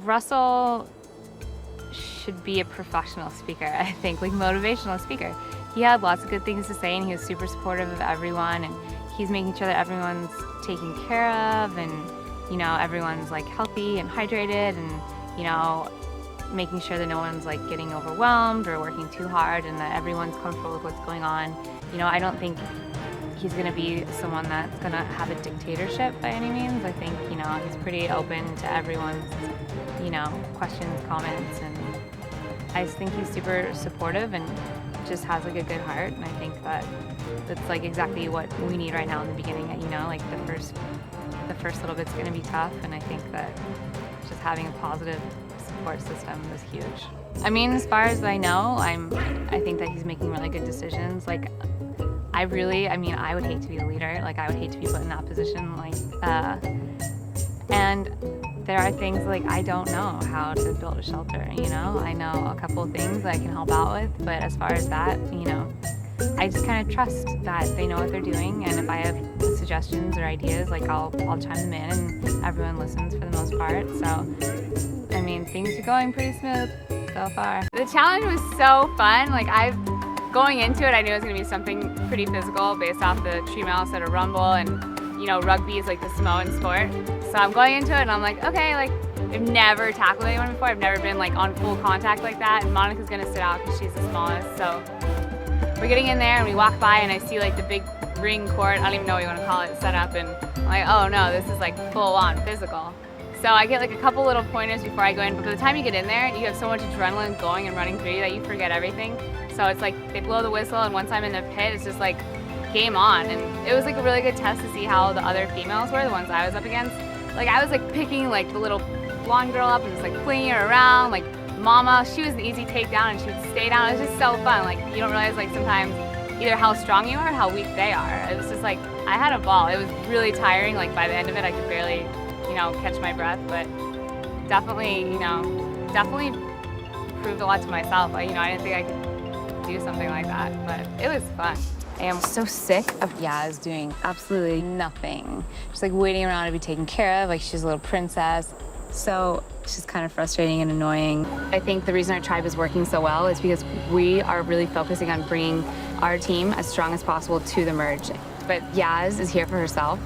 Russell should be a professional speaker, I think, like motivational speaker. He had lots of good things to say and he was super supportive of everyone, and he's making sure that everyone's taken care of and, you know, everyone's like healthy and hydrated, and, you know, making sure that no one's like getting overwhelmed or working too hard, and that everyone's comfortable with what's going on. You know, I don't think he's gonna be someone that's gonna have a dictatorship by any means. I think, you know, he's pretty open to everyone's, you know, questions, comments, and I just think he's super supportive and just has like a good heart. And I think that that's like exactly what we need right now in the beginning. You know, like the first little bit's gonna be tough, and I think that just having a positive support system is huge. I mean, as far as I know, I think that he's making really good decisions. Like, I would hate to be the leader. Like, I would hate to be put in that position. Like, and there are things like I don't know how to build a shelter. You know, I know a couple of things that I can help out with, but as far as that, you know, I just kind of trust that they know what they're doing, and if I have suggestions or ideas, like I'll chime them in, and everyone listens for the most part. So, I mean, things are going pretty smooth so far. The challenge was so fun. Like, going into it, I knew it was gonna be something pretty physical based off the tree mouse at a rumble, and you know, rugby is like the Samoan sport. So I'm going into it and I'm like, okay, like I've never tackled anyone before. I've never been like on full contact like that, and Monica's gonna sit out because she's the smallest. So we're getting in there and we walk by and I see like the big ring court, I don't even know what you want to call it, set up, and I'm like, oh no, this is like full on physical. So I get like a couple little pointers before I go in, but by the time you get in there, you have so much adrenaline going and running through you that you forget everything. So it's like they blow the whistle, and once I'm in the pit, it's just like game on. And it was like a really good test to see how the other females were, the ones I was up against. Like, I was like picking like the little blonde girl up and just like flinging her around. Like Mama, she was an easy takedown and she would stay down. It was just so fun. Like, you don't realize like sometimes either how strong you are or how weak they are. It was just like, I had a ball. It was really tiring. Like by the end of it, I could barely, you know, catch my breath, but definitely, you know, definitely proved a lot to myself. Like, you know, I didn't think I could do something like that, but it was fun. I am so sick of Yaz doing absolutely nothing. Just like waiting around to be taken care of, like she's a little princess. So she's kind of frustrating and annoying. I think the reason our tribe is working so well is because we are really focusing on bringing our team as strong as possible to the merge. But Yaz is here for herself.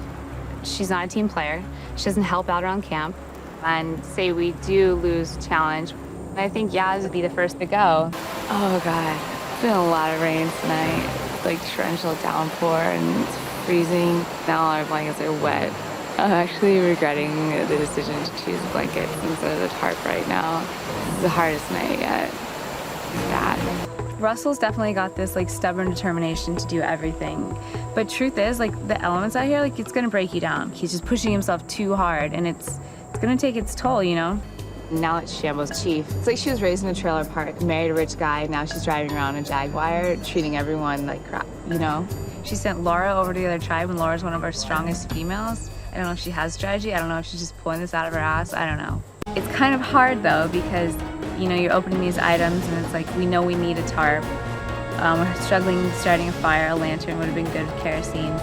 She's not a team player. She doesn't help out around camp. And say we do lose challenge, I think Yaz would be the first to go. Oh God, it's been a lot of rain tonight. Like torrential downpour and it's freezing. Now all our blankets are wet. I'm actually regretting the decision to choose blankets instead of the tarp right now. It's the hardest night yet. It's bad. Russell's definitely got this like stubborn determination to do everything. But truth is, like the elements out here, like it's gonna break you down. He's just pushing himself too hard and it's gonna take its toll, you know? Now it's Shambo's chief. It's like she was raised in a trailer park, married a rich guy, now she's driving around a Jaguar, treating everyone like crap, you know? She sent Laura over to the other tribe, and Laura's one of our strongest females. I don't know if she has strategy, I don't know if she's just pulling this out of her ass, I don't know. It's kind of hard though, because you know, you're opening these items and it's like, we know we need a tarp. We're struggling starting a fire, a lantern would have been good with kerosene.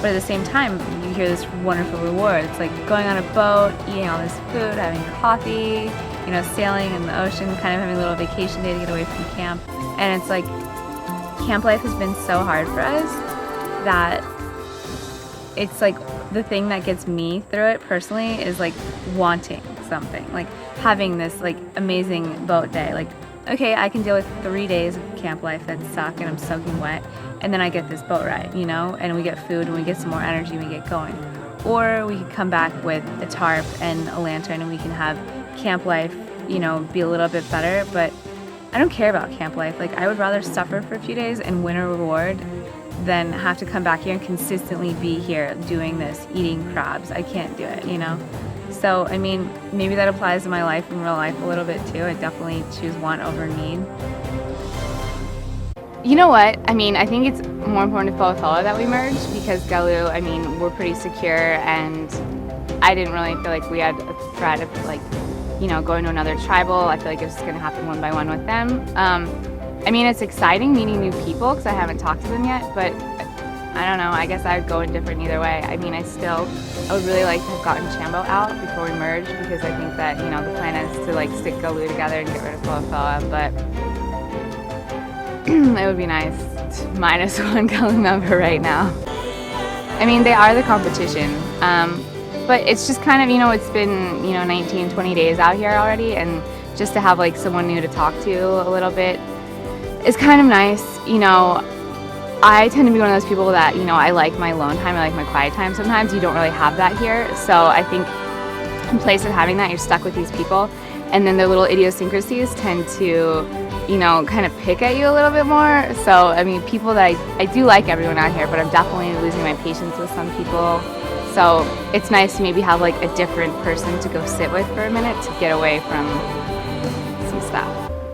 But at the same time, you hear this wonderful reward. It's like going on a boat, eating all this food, having coffee, you know, sailing in the ocean, kind of having a little vacation day to get away from camp. And it's like, camp life has been so hard for us that it's like the thing that gets me through it personally is like wanting something, like having this like amazing boat day. Like, okay, I can deal with 3 days of camp life that suck and I'm soaking wet, and then I get this boat ride, you know, and we get food and we get some more energy and we get going. Or we could come back with a tarp and a lantern and we can have camp life, you know, be a little bit better. But I don't care about camp life. Like, I would rather suffer for a few days and win a reward than have to come back here and consistently be here doing this, eating crabs. I can't do it, you know? So, I mean, maybe that applies to my life in real life a little bit too. I definitely choose want over need. You know what? I mean, I think it's more important to Fellow that we merged because Galu, I mean, we're pretty secure and I didn't really feel like we had a threat of like, you know, going to another tribal. I feel like it's just gonna happen one by one with them. I mean, it's exciting meeting new people because I haven't talked to them yet, but I don't know, I guess I would go indifferent either way. I mean, I would really like to have gotten Shambo out before we merged, because I think that, you know, the plan is to like stick Galoo together and get rid of Foa, but it would be nice to -1 Galoo member right now. I mean, they are the competition, but it's just kind of, you know, it's been, you know, 19, 20 days out here already, and just to have like someone new to talk to a little bit is kind of nice. You know, I tend to be one of those people that, you know, I like my alone time, I like my quiet time. Sometimes you don't really have that here, so I think in place of having that, you're stuck with these people, and then their little idiosyncrasies tend to, you know, kind of pick at you a little bit more. So, I mean, people that I do like everyone out here, but I'm definitely losing my patience with some people. So it's nice to maybe have like a different person to go sit with for a minute to get away from some stuff.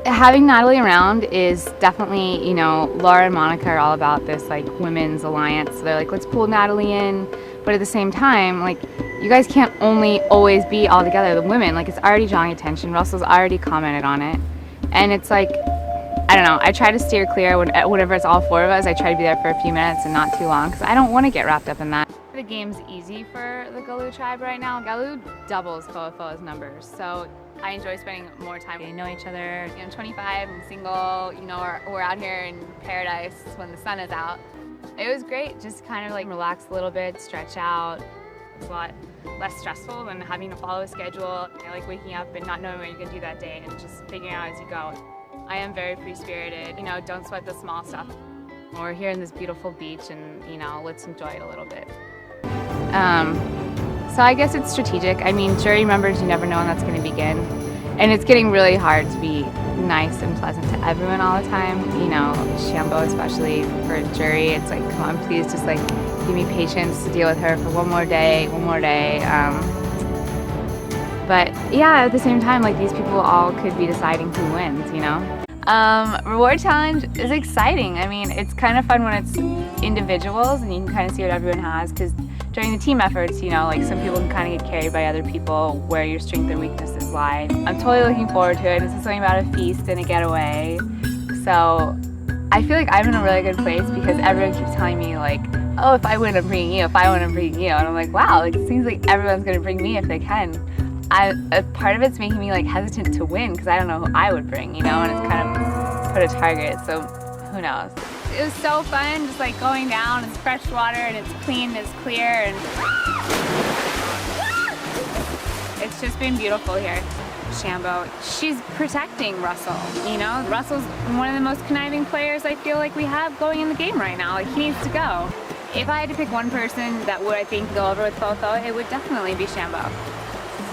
Having Natalie around is definitely, you know, Laura and Monica are all about this like women's alliance. So they're like, let's pull Natalie in. But at the same time, like, you guys can't only always be all together, the women. Like, it's already drawing attention. Russell's already commented on it. And it's like, I don't know, I try to steer clear whenever it's all four of us. I try to be there for a few minutes and not too long, because I don't want to get wrapped up in that. The game's easy for the Galoo tribe right now. Galoo doubles Foa's numbers, so I enjoy spending more time. We know each other. You know, 25 and single. You know, we're out here in paradise when the sun is out. It was great, just kind of like relax a little bit, stretch out. It's a lot less stressful than having to follow a schedule. I like waking up and not knowing what you're gonna do that day and just figuring out as you go. I am very free-spirited. You know, don't sweat the small stuff. We're here in this beautiful beach, and you know, let's enjoy it a little bit. So I guess it's strategic. I mean, jury members, you never know when that's going to begin. And it's getting really hard to be nice and pleasant to everyone all the time. You know, Shambo, especially for jury, it's like, come on, please just like give me patience to deal with her for one more day. But yeah, at the same time, like, these people all could be deciding who wins, you know? Reward challenge is exciting. I mean, it's kind of fun when it's individuals and you can kind of see what everyone has, because during the team efforts, you know, like, some people can kind of get carried by other people where your strengths and weaknesses lie. I'm totally looking forward to it. This is something about a feast and a getaway. So I feel like I'm in a really good place, because everyone keeps telling me like, oh, if I win, I'm bringing you, if I win, I'm bringing you. And I'm like, wow, like, it seems like everyone's gonna bring me if they can. A part of it's making me like hesitant to win, because I don't know who I would bring, you know, and it's kind of put a target, so who knows. It was so fun, just like going down. It's fresh water and it's clean, it's clear, and it's just been beautiful here. Shambo, she's protecting Russell, you know? Russell's one of the most conniving players I feel like we have going in the game right now. Like, he needs to go. If I had to pick one person that would, I think, go over with Foa, it would definitely be Shambo.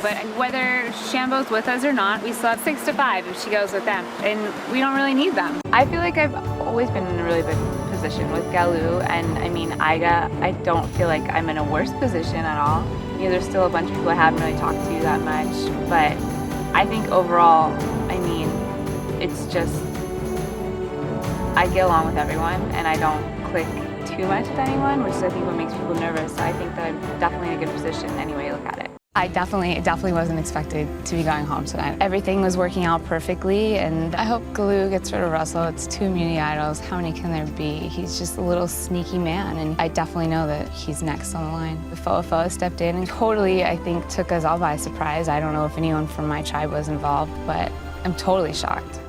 But whether Shambo's with us or not, we still have 6 to 5 if she goes with them, and we don't really need them. I feel like I've always been in a really good position with Galoo, and I mean, I don't feel like I'm in a worse position at all. You know, there's still a bunch of people I haven't really talked to that much, but I think overall, I mean, it's just, I get along with everyone, and I don't click too much with anyone, which is, I think, what makes people nervous. So I think that I'm definitely in a good position any way you look at it. It definitely wasn't expected to be going home tonight. Everything was working out perfectly, and I hope Galoo gets rid of Russell. It's 2 immunity idols. How many can there be? He's just a little sneaky man, and I definitely know that he's next on the line. The Foa stepped in and totally, I think, took us all by surprise. I don't know if anyone from my tribe was involved, but I'm totally shocked.